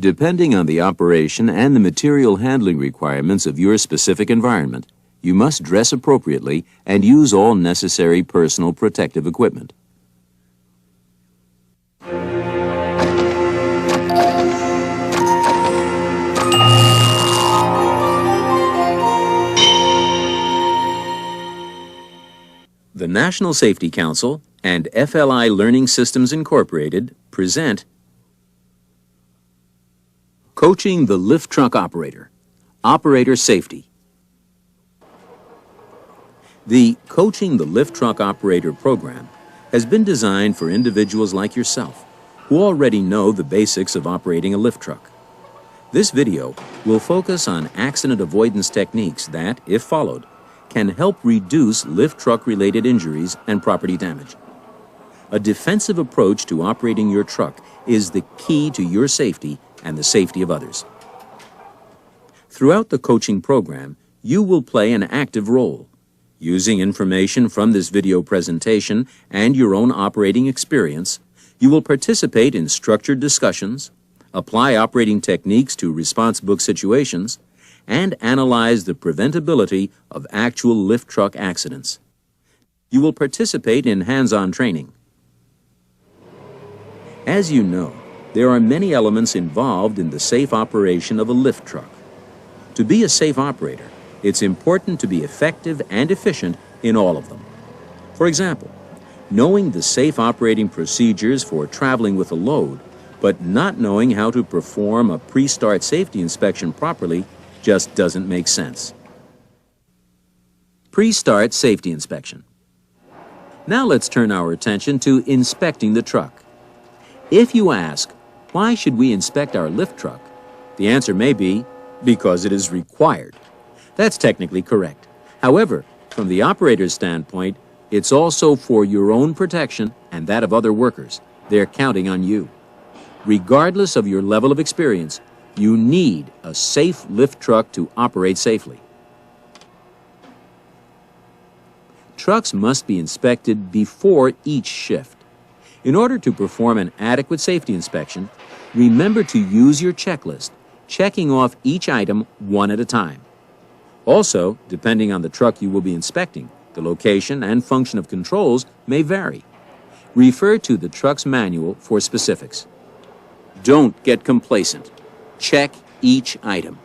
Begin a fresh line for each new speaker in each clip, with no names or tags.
Depending on the operation and the material handling requirements of your specific environment, you must dress appropriately and use all necessary personal protective equipment. The National Safety Council and FLI Learning Systems Incorporated present Coaching the Lift Truck Operator, Operator Safety. The Coaching the Lift Truck Operator program has been designed for individuals like yourself who already know the basics of operating a lift truck. This video will focus on accident avoidance techniques that, if followed, can help reduce lift truck-related injuries and property damage. A defensive approach to operating your truck is the key to your safety and the safety of others. Throughout the coaching program, you will play an active role. Using information from this video presentation and your own operating experience, you will participate in structured discussions, apply operating techniques to response book situations, and analyze the preventability of actual lift truck accidents. You will participate in hands-on training. As you know, there are many elements involved in the safe operation of a lift truck. To be a safe operator, it's important to be effective and efficient in all of them. For example, knowing the safe operating procedures for traveling with a load, but not knowing how to perform a pre-start safety inspection properly just doesn't make sense. Pre-start safety inspection. Now let's turn our attention to inspecting the truck. If you ask, why should we inspect our lift truck? The answer may be, because it is required. That's technically correct. However, from the operator's standpoint, it's also for your own protection and that of other workers. They're counting on you. Regardless of your level of experience, you need a safe lift truck to operate safely. Trucks must be inspected before each shift. In order to perform an adequate safety inspection, remember to use your checklist, checking off each item one at a time. Also, depending on the truck you will be inspecting, the location and function of controls may vary. Refer to the truck's manual for specifics. Don't get complacent. Check each item.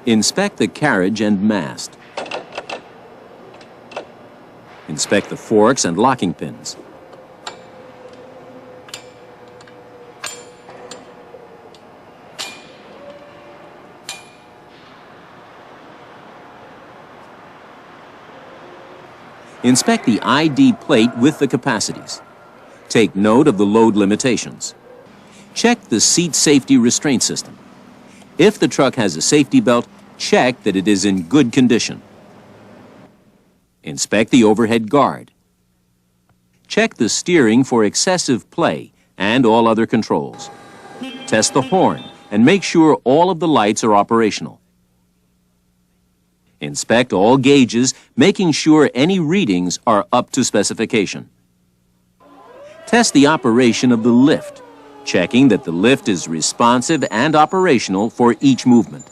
Inspect the carriage and mast. Inspect the forks and locking pins. Inspect the ID plate with the capacities. Take note of the load limitations. Check the seat safety restraint system. If the truck has a safety belt, check that it is in good condition. Inspect the overhead guard. Check the steering for excessive play and all other controls. Test the horn and make sure all of the lights are operational. Inspect all gauges, making sure any readings are up to specification. Test the operation of the lift, checking that the lift is responsive and operational for each movement.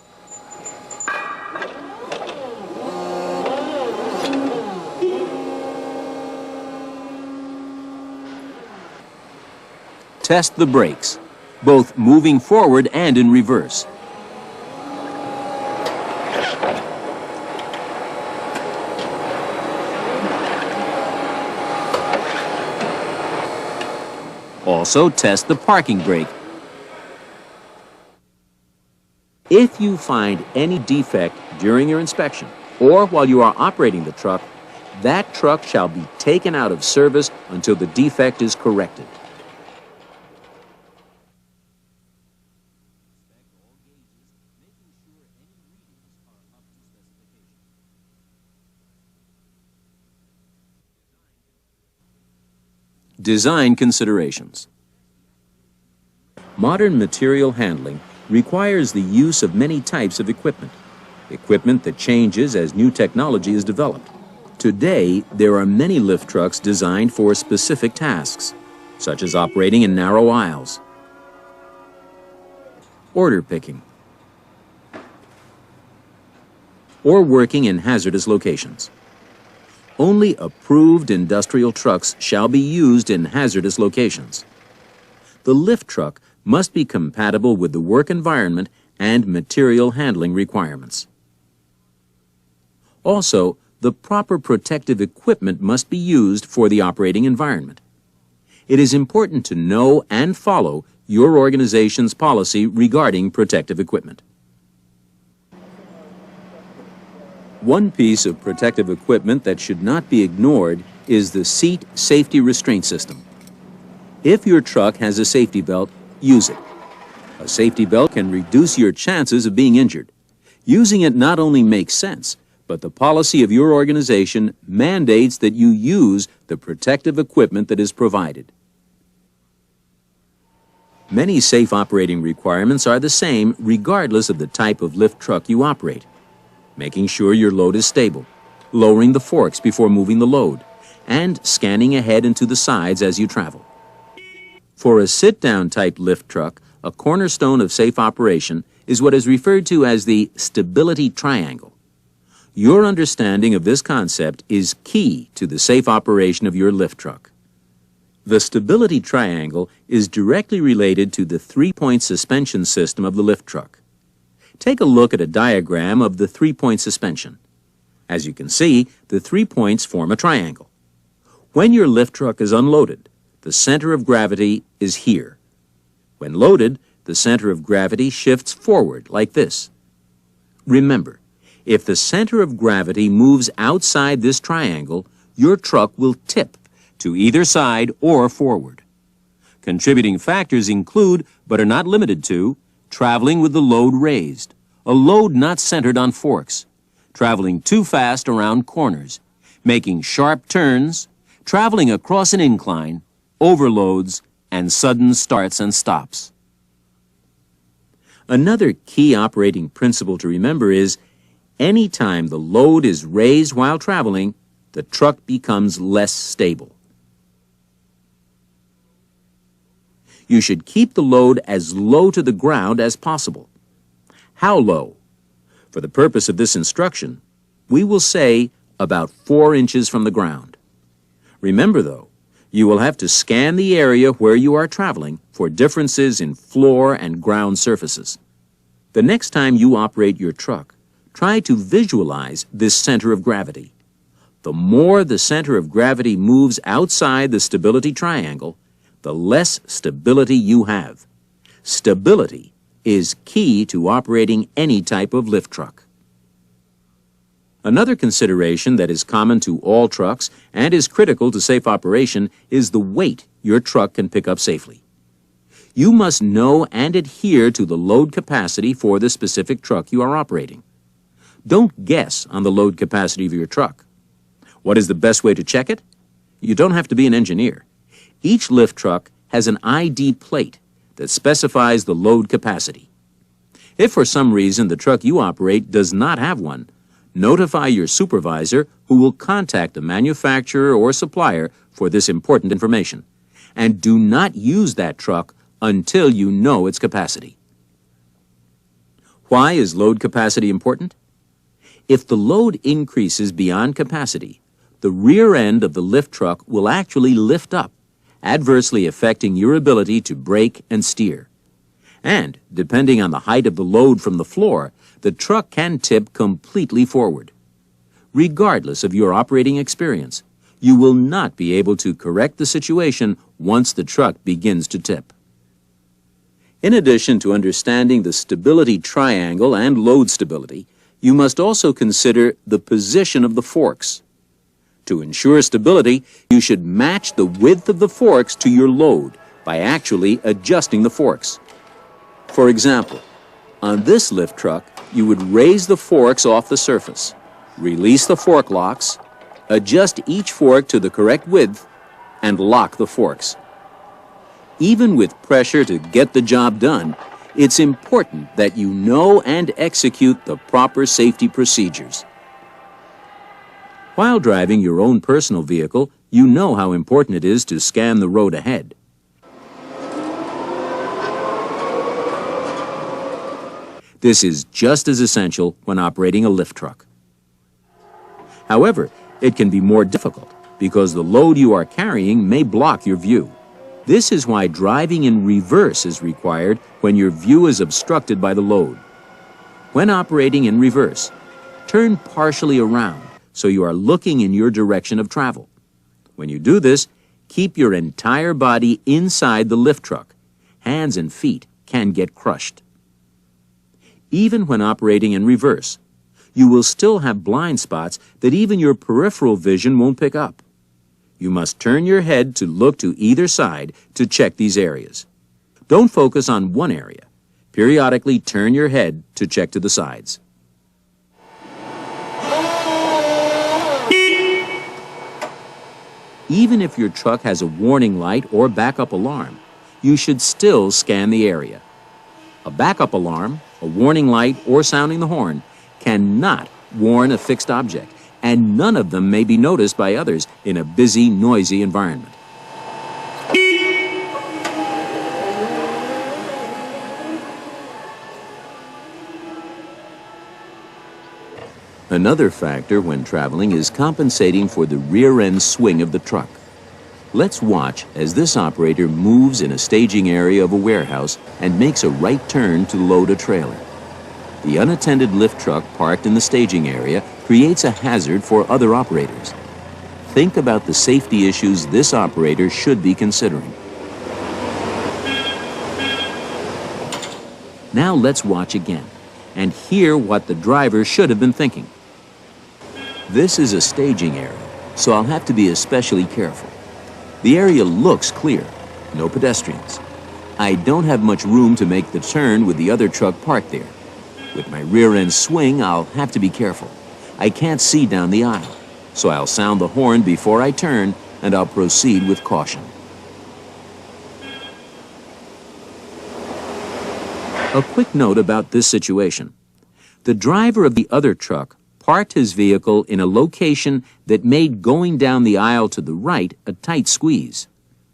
Test the brakes, both moving forward and in reverse. Also, test the parking brake. If you find any defect during your inspection or while you are operating the truck, that truck shall be taken out of service until the defect is corrected. Design considerations. Modern material handling requires the use of many types of equipment that changes as new technology is developed. Today, there are many lift trucks designed for specific tasks. such as operating in narrow aisles, order picking, or working in hazardous locations. Only approved industrial trucks shall be used in hazardous locations. The lift truck must be compatible with the work environment and material handling requirements. Also, the proper protective equipment must be used for the operating environment. It is important to know and follow your organization's policy regarding protective equipment. One piece of protective equipment that should not be ignored is the seat safety restraint system. If your truck has a safety belt, use it. A safety belt can reduce your chances of being injured. Using it not only makes sense, but the policy of your organization mandates that you use the protective equipment that is provided. Many safe operating requirements are the same regardless of the type of lift truck you operate. Making sure your load is stable, lowering the forks before moving the load, and scanning ahead and to the sides as you travel. For a sit-down type lift truck, a cornerstone of safe operation is what is referred to as the stability triangle. Your understanding of this concept is key to the safe operation of your lift truck. The stability triangle is directly related to the three-point suspension system of the lift truck. Take a look at a diagram of the three-point suspension. As you can see, the 3 points form a triangle. When your lift truck is unloaded, the center of gravity is here. When loaded, the center of gravity shifts forward like this. Remember, if the center of gravity moves outside this triangle, your truck will tip to either side or forward. Contributing factors include, but are not limited to, traveling with the load raised, a load not centered on forks, traveling too fast around corners, making sharp turns, traveling across an incline, overloads, and sudden starts and stops. Another key operating principle to remember is, any time the load is raised while traveling, the truck becomes less stable. You should keep the load as low to the ground as possible. How low? For the purpose of this instruction, we will say about 4 inches from the ground. Remember, though, you will have to scan the area where you are traveling for differences in floor and ground surfaces. The next time you operate your truck, try to visualize this center of gravity. The more the center of gravity moves outside the stability triangle, the less stability you have. Stability is key to operating any type of lift truck. Another consideration that is common to all trucks and is critical to safe operation is the weight your truck can pick up safely. You must know and adhere to the load capacity for the specific truck you are operating. Don't guess on the load capacity of your truck. What is the best way to check it? You don't have to be an engineer. Each lift truck has an ID plate that specifies the load capacity. If for some reason the truck you operate does not have one, notify your supervisor, who will contact the manufacturer or supplier for this important information. And do not use that truck until you know its capacity. Why is load capacity important? If the load increases beyond capacity, the rear end of the lift truck will actually lift up, adversely affecting your ability to brake and steer. And, depending on the height of the load from the floor, the truck can tip completely forward. Regardless of your operating experience, you will not be able to correct the situation once the truck begins to tip. In addition to understanding the stability triangle and load stability, you must also consider the position of the forks. To ensure stability, you should match the width of the forks to your load by actually adjusting the forks. For example, on this lift truck, you would raise the forks off the surface, release the fork locks, adjust each fork to the correct width, and lock the forks. Even with pressure to get the job done, it's important that you know and execute the proper safety procedures. While driving your own personal vehicle, you know how important it is to scan the road ahead. This is just as essential when operating a lift truck. However, it can be more difficult because the load you are carrying may block your view. This is why driving in reverse is required when your view is obstructed by the load. When operating in reverse, turn partially around so you are looking in your direction of travel. When you do this, keep your entire body inside the lift truck. Hands and feet can get crushed. Even when operating in reverse, you will still have blind spots that even your peripheral vision won't pick up. You must turn your head to look to either side to check these areas. Don't focus on one area. Periodically turn your head to check to the sides. Even if your truck has a warning light or backup alarm, you should still scan the area. A backup alarm, a warning light, or sounding the horn cannot warn a fixed object, and none of them may be noticed by others in a busy, noisy environment. Another factor when traveling is compensating for the rear-end swing of the truck. Let's watch as this operator moves in a staging area of a warehouse and makes a right turn to load a trailer. The unattended lift truck parked in the staging area creates a hazard for other operators. Think about the safety issues this operator should be considering. Now let's watch again and hear what the driver should have been thinking. This is a staging area, so I'll have to be especially careful. The area looks clear, no pedestrians. I don't have much room to make the turn with the other truck parked there. With my rear end swing, I'll have to be careful. I can't see down the aisle, so I'll sound the horn before I turn and I'll proceed with caution. A quick note about this situation. The driver of the other truck parked his vehicle in a location that made going down the aisle to the right a tight squeeze.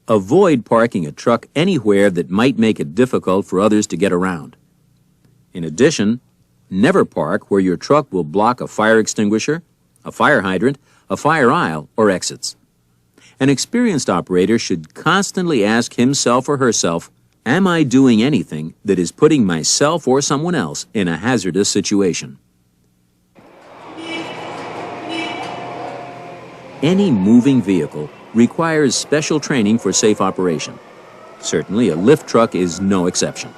Avoid parking a truck anywhere that might make it difficult for others to get around. In addition, never park where your truck will block a fire extinguisher, a fire hydrant, a fire aisle, or exits. An experienced operator should constantly ask himself or herself, am I doing anything that is putting myself or someone else in a hazardous situation? Any moving vehicle requires special training for safe operation. Certainly, a lift truck is no exception.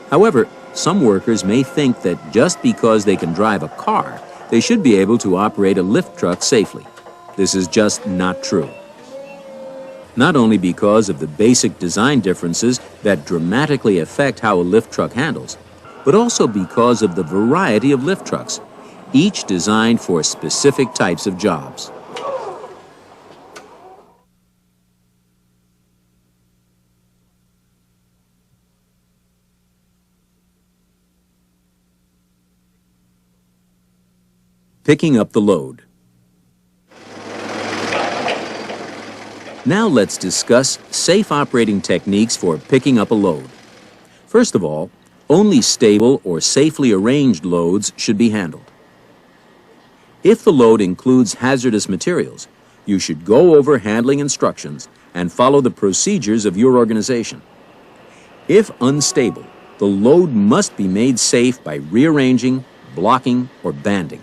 However, some workers may think that just because they can drive a car, they should be able to operate a lift truck safely. This is just not true. Not only because of the basic design differences that dramatically affect how a lift truck handles, but also because of the variety of lift trucks, each designed for specific types of jobs. Picking up the load. Now let's discuss safe operating techniques for picking up a load. First of all, only stable or safely arranged loads should be handled. If the load includes hazardous materials, you should go over handling instructions and follow the procedures of your organization. If unstable, the load must be made safe by rearranging, blocking, or banding.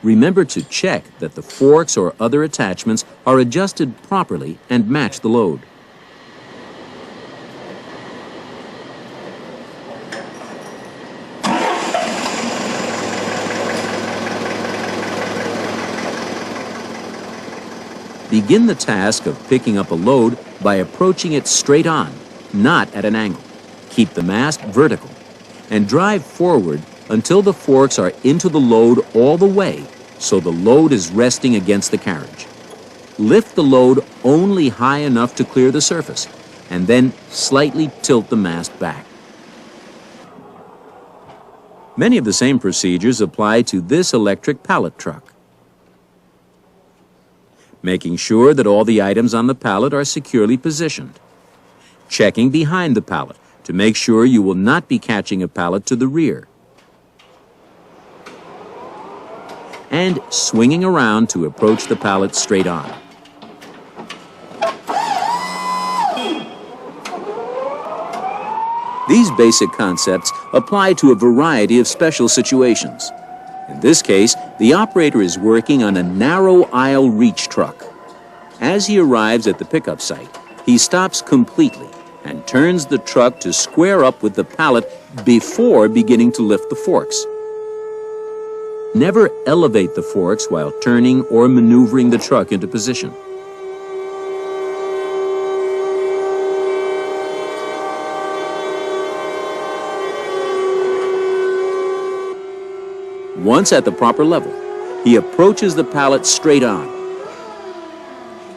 Remember to check that the forks or other attachments are adjusted properly and match the load. Begin the task of picking up a load by approaching it straight on, not at an angle. Keep the mast vertical and drive forward until the forks are into the load all the way, so the load is resting against the carriage. Lift the load only high enough to clear the surface, and then slightly tilt the mast back. Many of the same procedures apply to this electric pallet truck. Making sure that all the items on the pallet are securely positioned. Checking behind the pallet to make sure you will not be catching a pallet to the rear. And swinging around to approach the pallet straight on. These basic concepts apply to a variety of special situations. In this case, the operator is working on a narrow aisle reach truck. As he arrives at the pickup site, he stops completely and turns the truck to square up with the pallet before beginning to lift the forks. Never elevate the forks while turning or maneuvering the truck into position. Once at the proper level, he approaches the pallet straight on.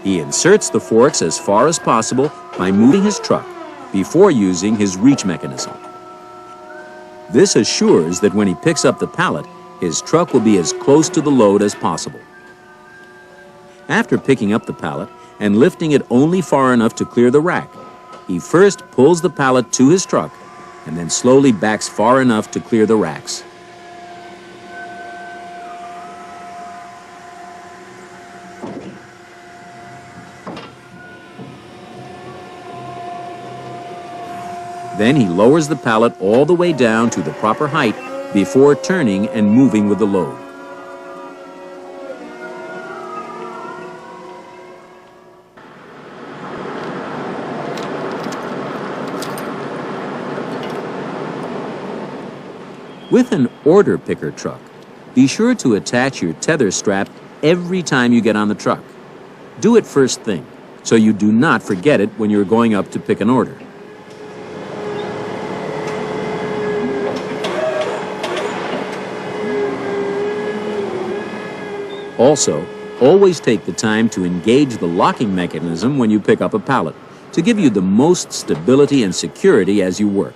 He inserts the forks as far as possible by moving his truck before using his reach mechanism. This assures that when he picks up the pallet, his truck will be as close to the load as possible. After picking up the pallet and lifting it only far enough to clear the rack, he first pulls the pallet to his truck and then slowly backs far enough to clear the racks. Then he lowers the pallet all the way down to the proper height before turning and moving with the load. With an order picker truck, be sure to attach your tether strap every time you get on the truck. Do it first thing, so you do not forget it when you're going up to pick an order. Also, always take the time to engage the locking mechanism when you pick up a pallet to give you the most stability and security as you work.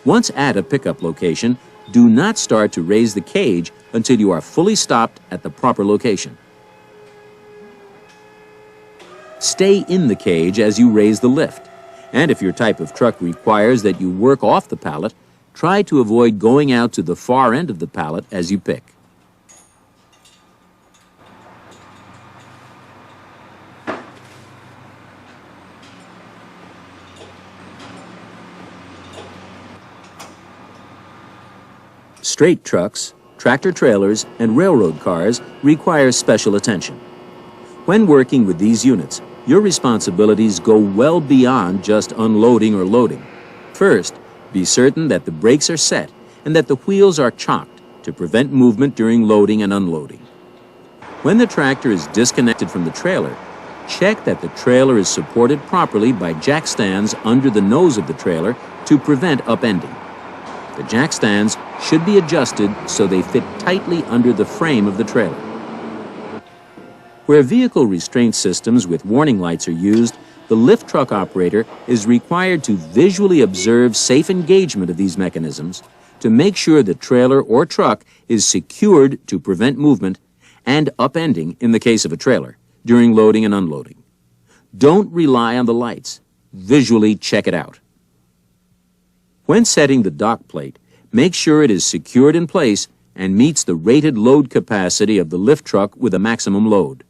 Once at a pickup location, do not start to raise the cage until you are fully stopped at the proper location. Stay in the cage as you raise the lift, and if your type of truck requires that you work off the pallet, try to avoid going out to the far end of the pallet as you pick. Straight trucks, tractor-trailers, and railroad cars require special attention. When working with these units, your responsibilities go well beyond just unloading or loading. First, be certain that the brakes are set and that the wheels are chocked to prevent movement during loading and unloading. When the tractor is disconnected from the trailer, check that the trailer is supported properly by jack stands under the nose of the trailer to prevent upending. The jack stands should be adjusted so they fit tightly under the frame of the trailer. Where vehicle restraint systems with warning lights are used, the lift truck operator is required to visually observe safe engagement of these mechanisms to make sure the trailer or truck is secured to prevent movement and upending in the case of a trailer during loading and unloading. Don't rely on the lights. Visually check it out. When setting the dock plate, make sure it is secured in place and meets the rated load capacity of the lift truck with a maximum load.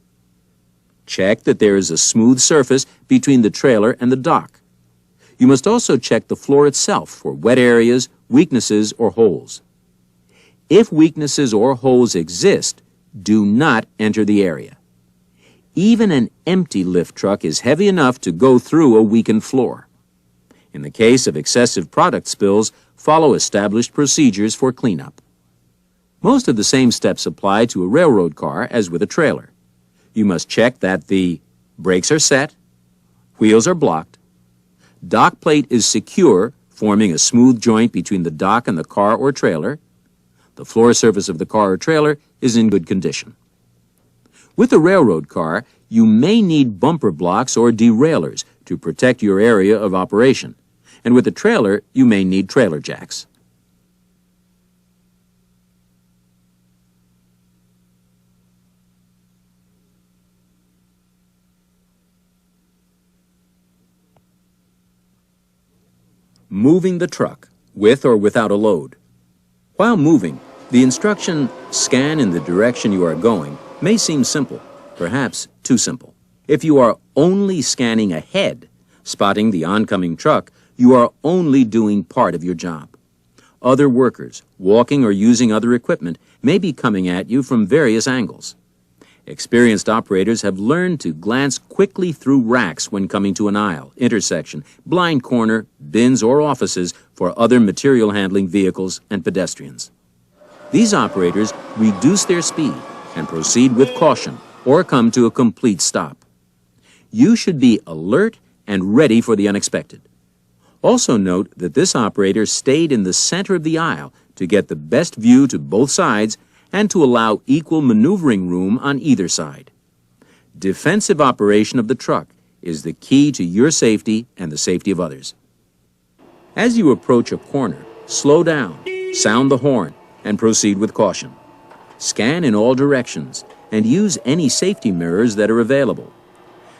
Check that there is a smooth surface between the trailer and the dock. You must also check the floor itself for wet areas, weaknesses, or holes. If weaknesses or holes exist, do not enter the area. Even an empty lift truck is heavy enough to go through a weakened floor. In the case of excessive product spills, follow established procedures for cleanup. Most of the same steps apply to a railroad car as with a trailer. You must check that the brakes are set, wheels are blocked, dock plate is secure, forming a smooth joint between the dock and the car or trailer, the floor surface of the car or trailer is in good condition. With a railroad car, you may need bumper blocks or derailleurs to protect your area of operation. And with a trailer, you may need trailer jacks. moving the truck, with or without a load. While moving, the instruction, scan in the direction you are going, may seem simple, perhaps too simple. If you are only scanning ahead, spotting the oncoming truck, you are only doing part of your job. Other workers, walking or using other equipment, may be coming at you from various angles. Experienced operators have learned to glance quickly through racks when coming to an aisle, intersection, blind corner, bins, or offices for other material handling vehicles and pedestrians. These operators reduce their speed and proceed with caution or come to a complete stop. You should be alert and ready for the unexpected. Also note that this operator stayed in the center of the aisle to get the best view to both sides and to allow equal maneuvering room on either side. Defensive operation of the truck is the key to your safety and the safety of others. As you approach a corner, slow down, sound the horn, and proceed with caution. Scan in all directions and use any safety mirrors that are available.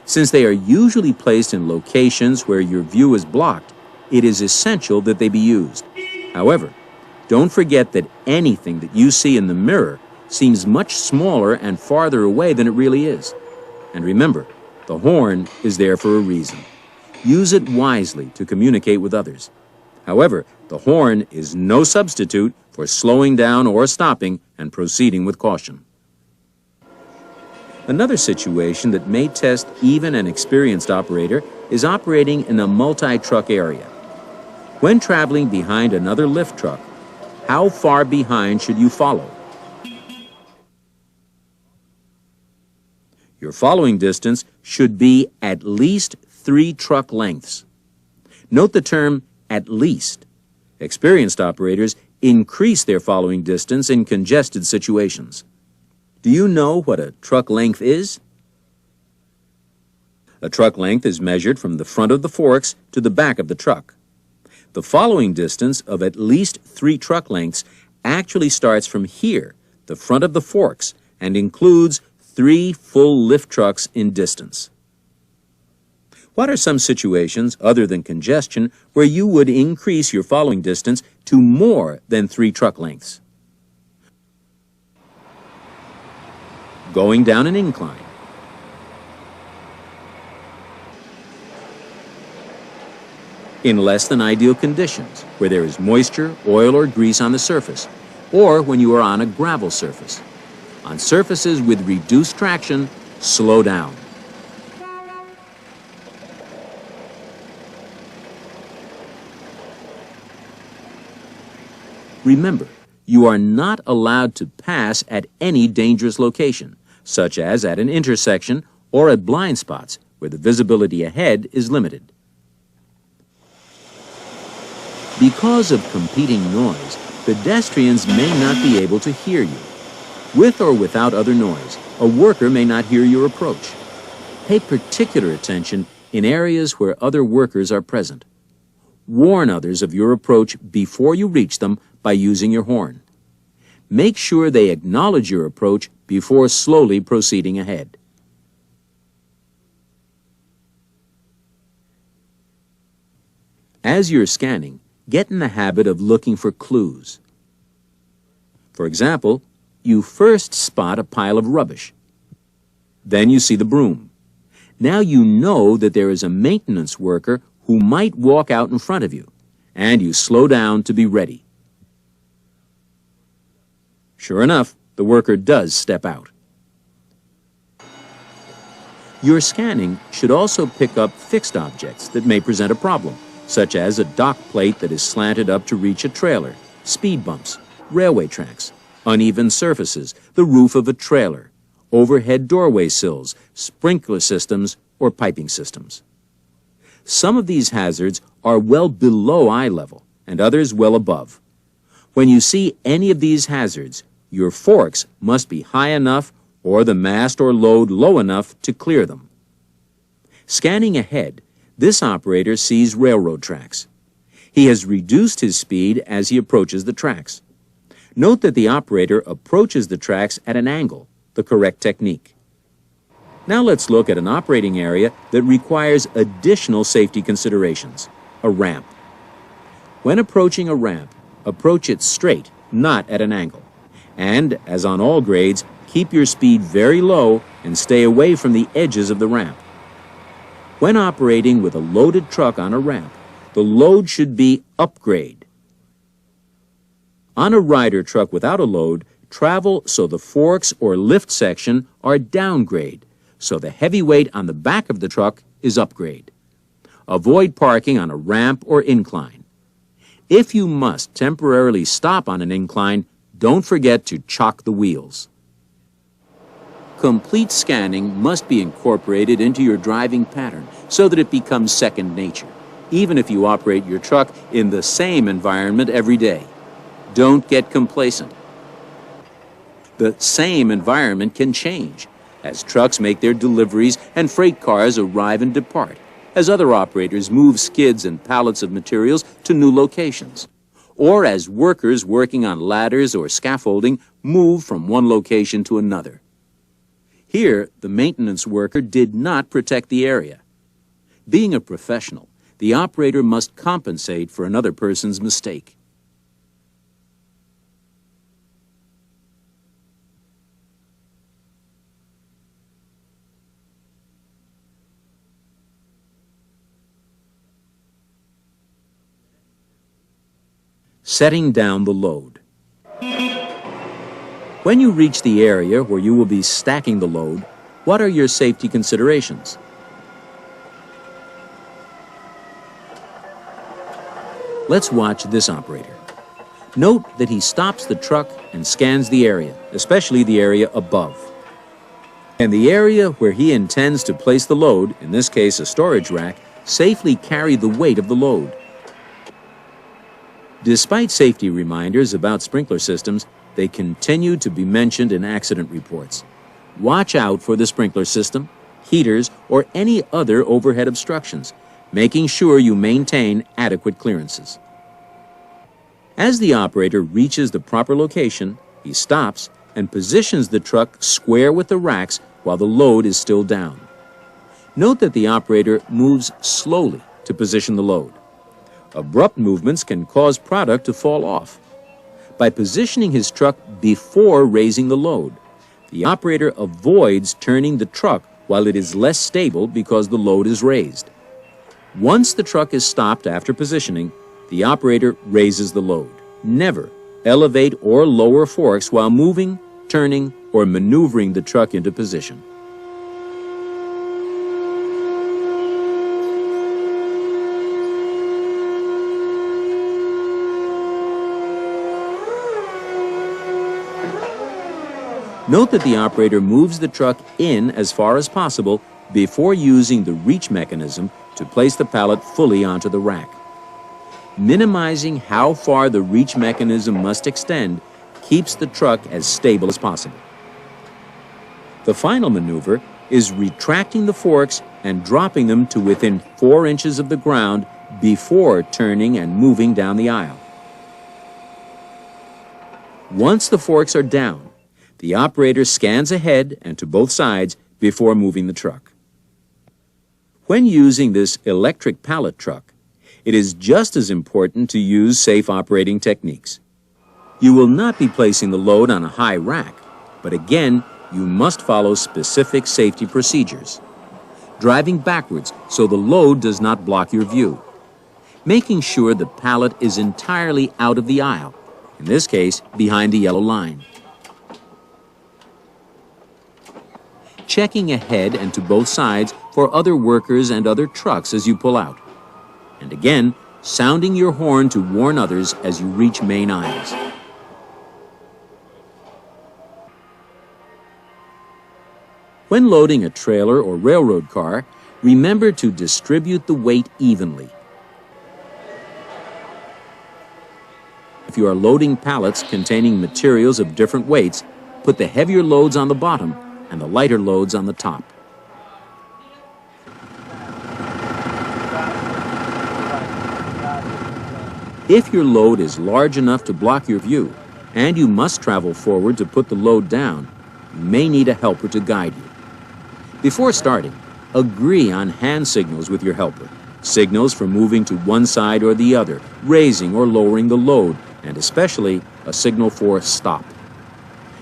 Since they are usually placed in locations where your view is blocked, it is essential that they be used. However, don't forget that anything that you see in the mirror seems much smaller and farther away than it really is. And remember, the horn is there for a reason. Use it wisely to communicate with others. However, the horn is no substitute for slowing down or stopping and proceeding with caution. Another situation that may test even an experienced operator is operating in a multi-truck area. When traveling behind another lift truck, how far behind should you follow? Your following distance should be at least 3 truck lengths. Note the term at least. Experienced operators increase their following distance in congested situations. Do you know what a truck length is? A truck length is measured from the front of the forks to the back of the truck. The following distance of at least 3 truck lengths actually starts from here, the front of the forks, and includes 3 full lift trucks in distance. What are some situations, other than congestion, where you would increase your following distance to more than 3 truck lengths? Going down an incline. In less than ideal conditions, where there is moisture, oil, or grease on the surface, or when you are on a gravel surface. On surfaces with reduced traction, slow down. Remember, you are not allowed to pass at any dangerous location, such as at an intersection or at blind spots where the visibility ahead is limited. Because of competing noise, pedestrians may not be able to hear you. With or without other noise, a worker may not hear your approach. Pay particular attention in areas where other workers are present. Warn others of your approach before you reach them by using your horn. Make sure they acknowledge your approach before slowly proceeding ahead. As you're scanning, get in the habit of looking for clues. For example, you first spot a pile of rubbish. Then you see the broom. Now you know that there is a maintenance worker who might walk out in front of you, and you slow down to be ready. Sure enough, the worker does step out. Your scanning should also pick up fixed objects that may present a problem, such as a dock plate that is slanted up to reach a trailer, speed bumps, railway tracks, uneven surfaces, the roof of a trailer, overhead doorway sills, sprinkler systems, or piping systems. Some of these hazards are well below eye level, and others well above. When you see any of these hazards, your forks must be high enough or the mast or load low enough to clear them. Scanning ahead, this operator sees railroad tracks. He has reduced his speed as he approaches the tracks. Note that the operator approaches the tracks at an angle, the correct technique. Now let's look at an operating area that requires additional safety considerations, a ramp. When approaching a ramp, approach it straight, not at an angle. And, as on all grades, keep your speed very low and stay away from the edges of the ramp. When operating with a loaded truck on a ramp, the load should be upgrade. On a rider truck without a load, travel so the forks or lift section are downgrade, so the heavy weight on the back of the truck is upgrade. Avoid parking on a ramp or incline. If you must temporarily stop on an incline, don't forget to chock the wheels. Complete scanning must be incorporated into your driving pattern so that it becomes second nature, even if you operate your truck in the same environment every day. Don't get complacent. The same environment can change as trucks make their deliveries and freight cars arrive and depart, as other operators move skids and pallets of materials to new locations, or as workers working on ladders or scaffolding move from one location to another. Here, the maintenance worker did not protect the area. Being a professional, the operator must compensate for another person's mistake. Setting down the load. When you reach the area where you will be stacking the load, what are your safety considerations? Let's watch this operator. Note that he stops the truck and scans the area, especially the area above. And the area where he intends to place the load, in this case a storage rack, safely carry the weight of the load. Despite safety reminders about sprinkler systems, they continue to be mentioned in accident reports. Watch out for the sprinkler system, heaters, or any other overhead obstructions, making sure you maintain adequate clearances. As the operator reaches the proper location, he stops and positions the truck square with the racks while the load is still down. Note that the operator moves slowly to position the load. Abrupt movements can cause product to fall off. By positioning his truck before raising the load, the operator avoids turning the truck while it is less stable because the load is raised. Once the truck is stopped after positioning, the operator raises the load. Never elevate or lower forks while moving, turning, or maneuvering the truck into position. Note that the operator moves the truck in as far as possible before using the reach mechanism to place the pallet fully onto the rack. Minimizing how far the reach mechanism must extend keeps the truck as stable as possible. The final maneuver is retracting the forks and dropping them to within 4 inches of the ground before turning and moving down the aisle. Once the forks are down, the operator scans ahead and to both sides before moving the truck. When using this electric pallet truck, it is just as important to use safe operating techniques. You will not be placing the load on a high rack, but again, you must follow specific safety procedures. Driving backwards so the load does not block your view. Making sure the pallet is entirely out of the aisle, in this case, behind the yellow line. Checking ahead and to both sides for other workers and other trucks as you pull out. And again, sounding your horn to warn others as you reach main aisles. When loading a trailer or railroad car, remember to distribute the weight evenly. If you are loading pallets containing materials of different weights, put the heavier loads on the bottom and the lighter loads on the top. If your load is large enough to block your view, and you must travel forward to put the load down, you may need a helper to guide you. Before starting, agree on hand signals with your helper signals for moving to one side or the other, raising or lowering the load, and especially a signal for stop.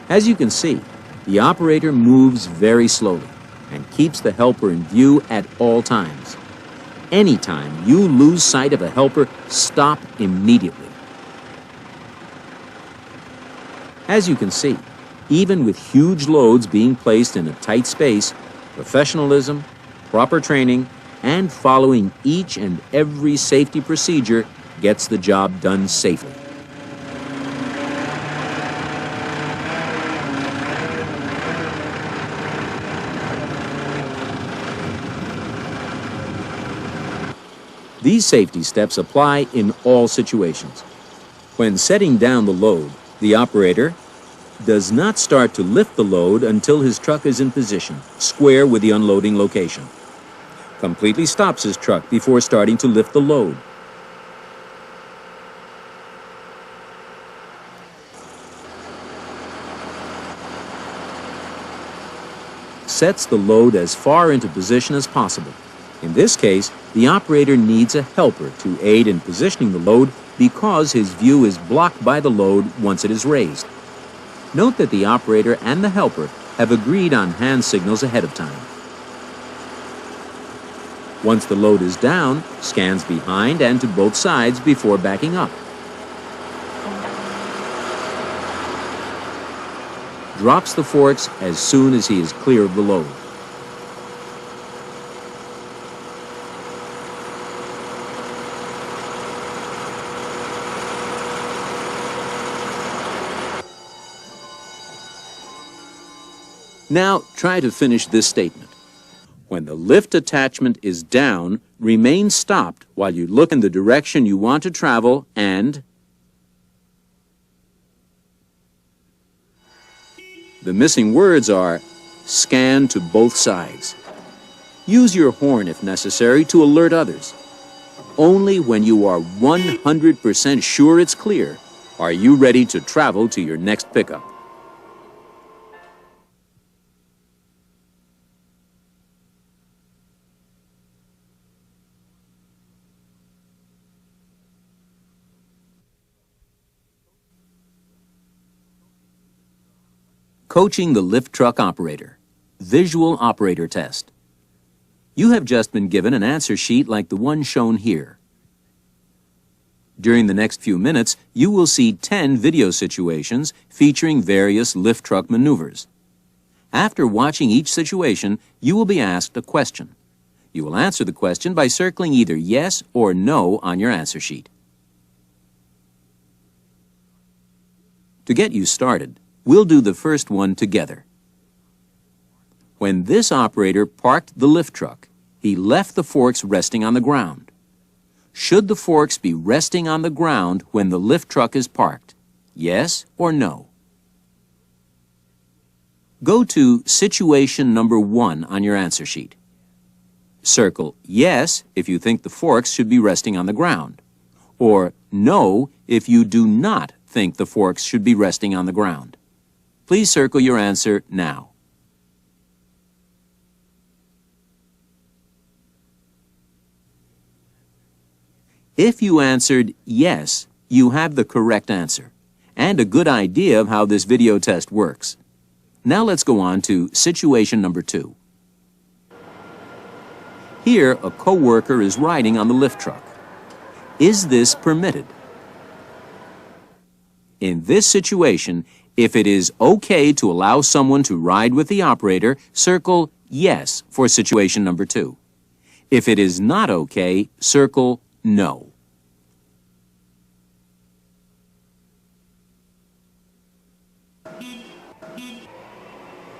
As you can see, the operator moves very slowly and keeps the helper in view at all times. Anytime you lose sight of a helper, stop immediately. As you can see, even with huge loads being placed in a tight space, professionalism, proper training, and following each and every safety procedure gets the job done safely. These safety steps apply in all situations. When setting down the load, the operator does not start to lift the load until his truck is in position, square with the unloading location. Completely stops his truck before starting to lift the load. Sets the load as far into position as possible. In this case, the operator needs a helper to aid in positioning the load because his view is blocked by the load once it is raised. Note that the operator and the helper have agreed on hand signals ahead of time. Once the load is down, scans behind and to both sides before backing up. Drops the forks as soon as he is clear of the load. Now, try to finish this statement. When the lift attachment is down, remain stopped while you look in the direction you want to travel and... The missing words are scan to both sides. Use your horn if necessary to alert others. Only when you are 100% sure it's clear are you ready to travel to your next pickup. Coaching the lift truck operator. Visual operator test. You have just been given an answer sheet like the one shown here. During the next few minutes, you will see 10 video situations featuring various lift truck maneuvers. After watching each situation, you will be asked a question. You will answer the question by circling either yes or no on your answer sheet. To get you started, we'll do the first one together. When this operator parked the lift truck, he left the forks resting on the ground. Should the forks be resting on the ground when the lift truck is parked? Yes or no? Go to situation number 1 on your answer sheet. Circle yes if you think the forks should be resting on the ground, or no if you do not think the forks should be resting on the ground. Please circle your answer now. If you answered yes, you have the correct answer and a good idea of how this video test works. Now let's go on to situation number 2. Here, a co-worker is riding on the lift truck. Is this permitted? In this situation, if it is okay to allow someone to ride with the operator, circle yes for situation number 2. If it is not okay, circle no.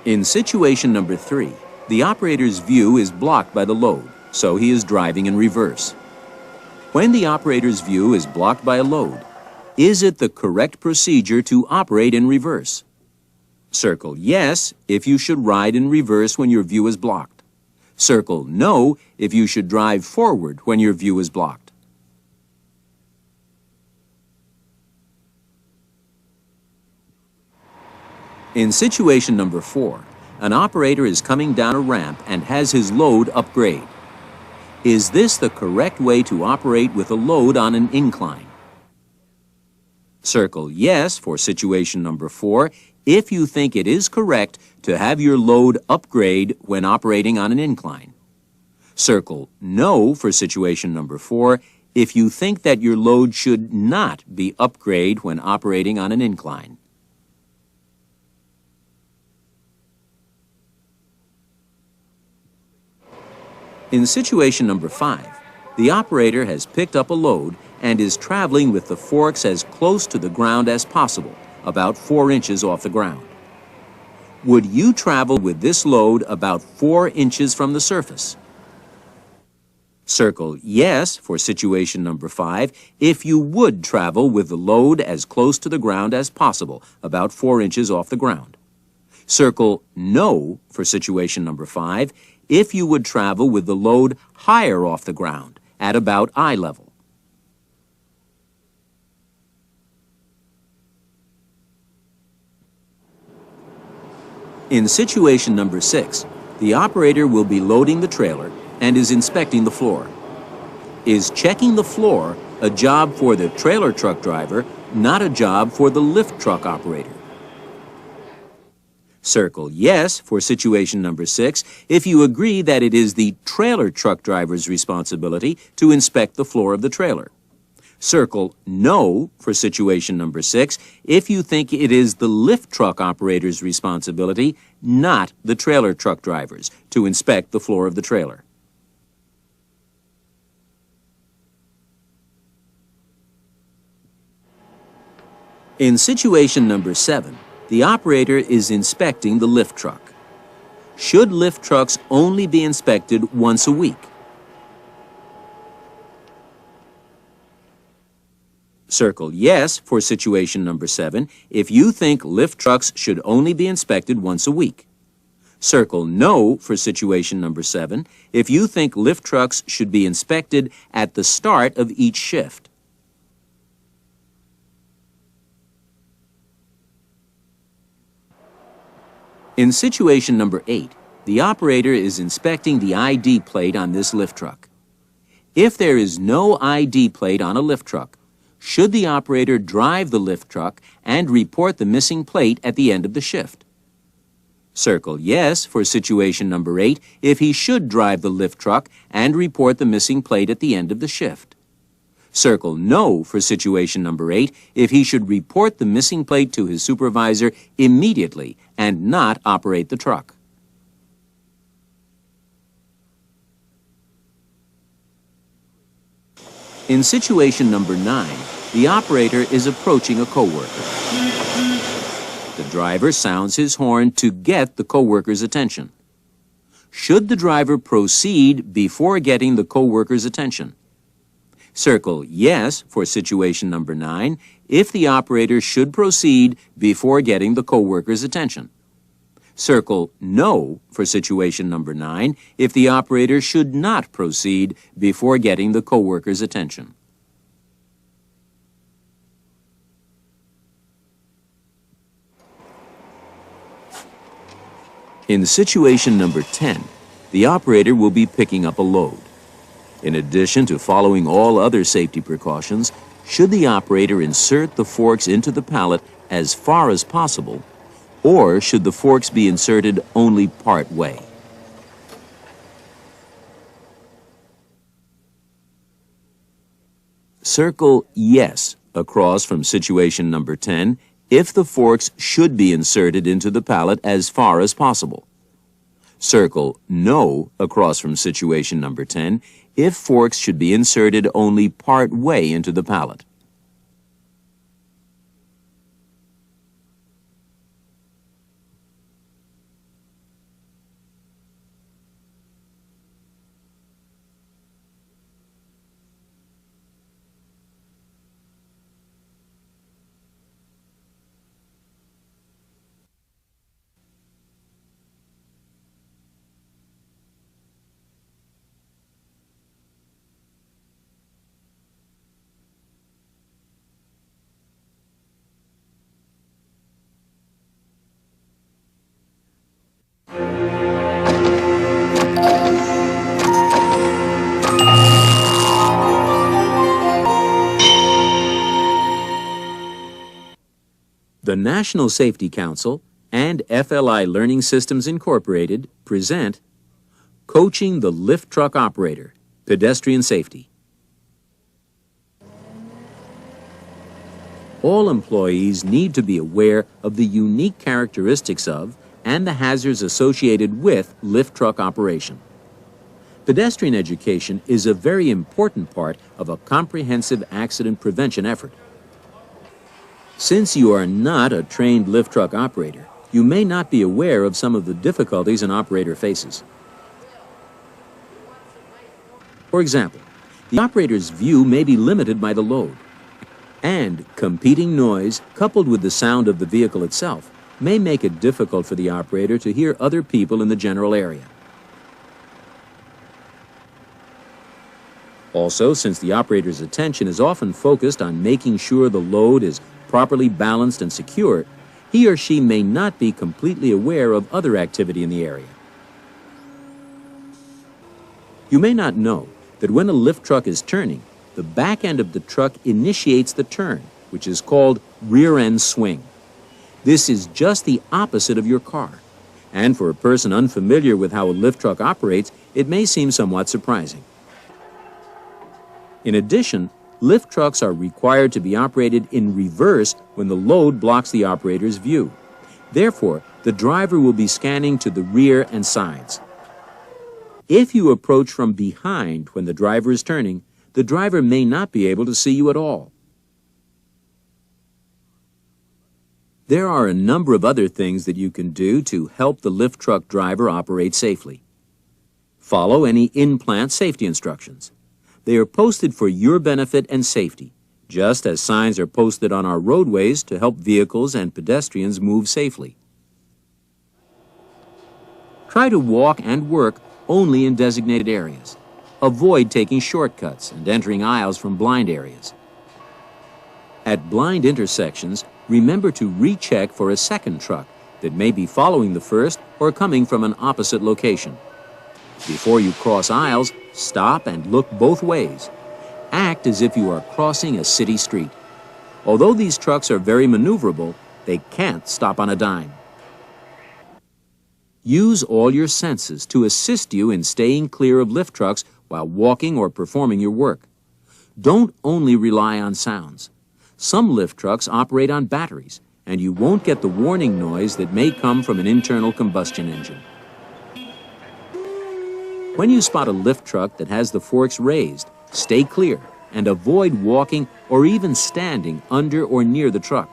In situation number 3, the operator's view is blocked by the load, so he is driving in reverse. When the operator's view is blocked by a load, is it the correct procedure to operate in reverse? Circle yes if you should ride in reverse when your view is blocked. Circle no if you should drive forward when your view is blocked. In situation number 4, an operator is coming down a ramp and has his load upgrade. Is this the correct way to operate with a load on an incline? Circle yes for situation number 4 if you think it is correct to have your load upgrade when operating on an incline. Circle no for situation number 4 if you think that your load should not be upgrade when operating on an incline. In situation number 5, the operator has picked up a load and is traveling with the forks as close to the ground as possible, about 4 inches off the ground. Would you travel with this load about 4 inches from the surface? Circle yes for situation number 5 if you would travel with the load as close to the ground as possible, about 4 inches off the ground. Circle no for situation number 5 if you would travel with the load higher off the ground, at about eye level. In situation number 6, the operator will be loading the trailer and is inspecting the floor. Is checking the floor a job for the trailer truck driver, not a job for the lift truck operator? Circle yes for situation number 6 if you agree that it is the trailer truck driver's responsibility to inspect the floor of the trailer. Circle no for situation number 6 if you think it is the lift truck operator's responsibility, not the trailer truck driver's, to inspect the floor of the trailer. In situation number 7, the operator is inspecting the lift truck. Should lift trucks only be inspected once a week? Circle yes for situation number 7 if you think lift trucks should only be inspected once a week. Circle no for situation number 7 if you think lift trucks should be inspected at the start of each shift. In situation number 8, the operator is inspecting the ID plate on this lift truck. If there is no ID plate on a lift truck, should the operator drive the lift truck and report the missing plate at the end of the shift? Circle yes for situation number 8 if he should drive the lift truck and report the missing plate at the end of the shift. Circle no for situation number 8 if he should report the missing plate to his supervisor immediately and not operate the truck. In situation number 9, the operator is approaching a coworker. The driver sounds his horn to get the coworker's attention. Should the driver proceed before getting the coworker's attention? Circle yes for situation number 9 if the operator should proceed before getting the coworker's attention. Circle no for situation number 9 if the operator should not proceed before getting the coworker's attention. In situation number 10, the operator will be picking up a load. In addition to following all other safety precautions, should the operator insert the forks into the pallet as far as possible, or should the forks be inserted only part way? Circle yes across from situation number 10 if the forks should be inserted into the pallet as far as possible. Circle no across from situation number 10 if forks should be inserted only part way into the pallet. The National Safety Council and FLI Learning Systems Incorporated present Coaching the Lift Truck Operator, Pedestrian Safety. All employees need to be aware of the unique characteristics of and the hazards associated with lift truck operation. Pedestrian education is a very important part of a comprehensive accident prevention effort. Since you are not a trained lift truck operator, you may not be aware of some of the difficulties an operator faces. For example, the operator's view may be limited by the load, and competing noise coupled with the sound of the vehicle itself may make it difficult for the operator to hear other people in the general area. Also, since the operator's attention is often focused on making sure the load is properly balanced and secure, he or she may not be completely aware of other activity in the area. You may not know that when a lift truck is turning, the back end of the truck initiates the turn, which is called rear end swing. This is just the opposite of your car, and for a person unfamiliar with how a lift truck operates, it may seem somewhat surprising. In addition, lift trucks are required to be operated in reverse when the load blocks the operator's view. Therefore, the driver will be scanning to the rear and sides. If you approach from behind when the driver is turning, the driver may not be able to see you at all. There are a number of other things that you can do to help the lift truck driver operate safely. Follow any in-plant safety instructions. They are posted for your benefit and safety, just as signs are posted on our roadways to help vehicles and pedestrians move safely. Try to walk and work only in designated areas. Avoid taking shortcuts and entering aisles from blind areas. At blind intersections, remember to recheck for a second truck that may be following the first or coming from an opposite location. Before you cross aisles, stop and look both ways. Act as if you are crossing a city street. Although these trucks are very maneuverable, they can't stop on a dime. Use all your senses to assist you in staying clear of lift trucks while walking or performing your work. Don't only rely on sounds. Some lift trucks operate on batteries, and you won't get the warning noise that may come from an internal combustion engine. When you spot a lift truck that has the forks raised, stay clear and avoid walking or even standing under or near the truck.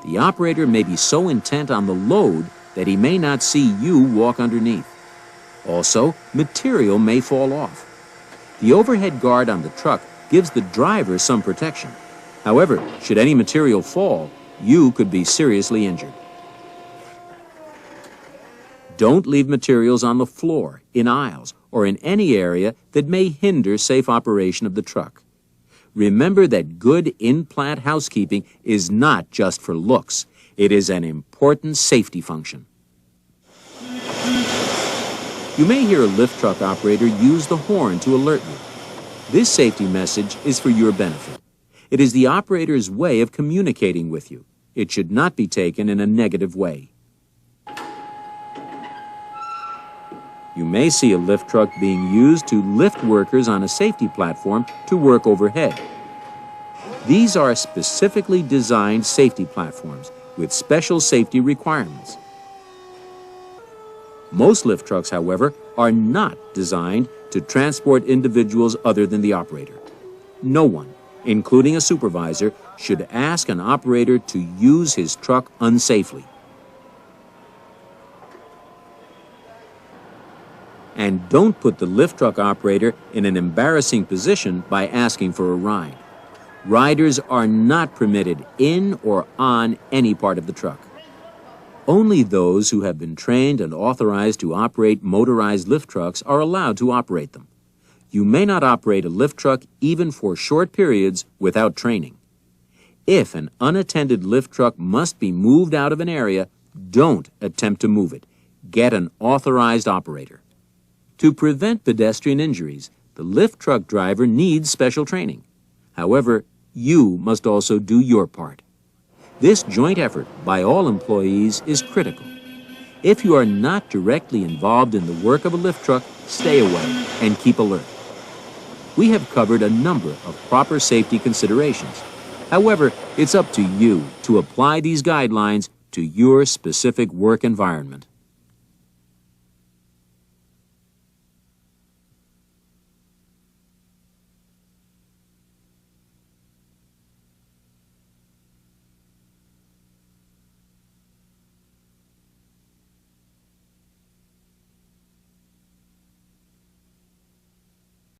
The operator may be so intent on the load that he may not see you walk underneath. Also, material may fall off. The overhead guard on the truck gives the driver some protection. However, should any material fall, you could be seriously injured. Don't leave materials on the floor, in aisles, or in any area that may hinder safe operation of the truck. Remember that good in-plant housekeeping is not just for looks. It is an important safety function. You may hear a lift truck operator use the horn to alert you. This safety message is for your benefit. It is the operator's way of communicating with you. It should not be taken in a negative way. You may see a lift truck being used to lift workers on a safety platform to work overhead. These are specifically designed safety platforms with special safety requirements. Most lift trucks, however, are not designed to transport individuals other than the operator. No one, including a supervisor, should ask an operator to use his truck unsafely. And don't put the lift truck operator in an embarrassing position by asking for a ride. Riders are not permitted in or on any part of the truck. Only those who have been trained and authorized to operate motorized lift trucks are allowed to operate them. You may not operate a lift truck even for short periods without training. If an unattended lift truck must be moved out of an area, don't attempt to move it. Get an authorized operator. To prevent pedestrian injuries, the lift truck driver needs special training. However, you must also do your part. This joint effort by all employees is critical. If you are not directly involved in the work of a lift truck, stay away and keep alert. We have covered a number of proper safety considerations. However, it's up to you to apply these guidelines to your specific work environment.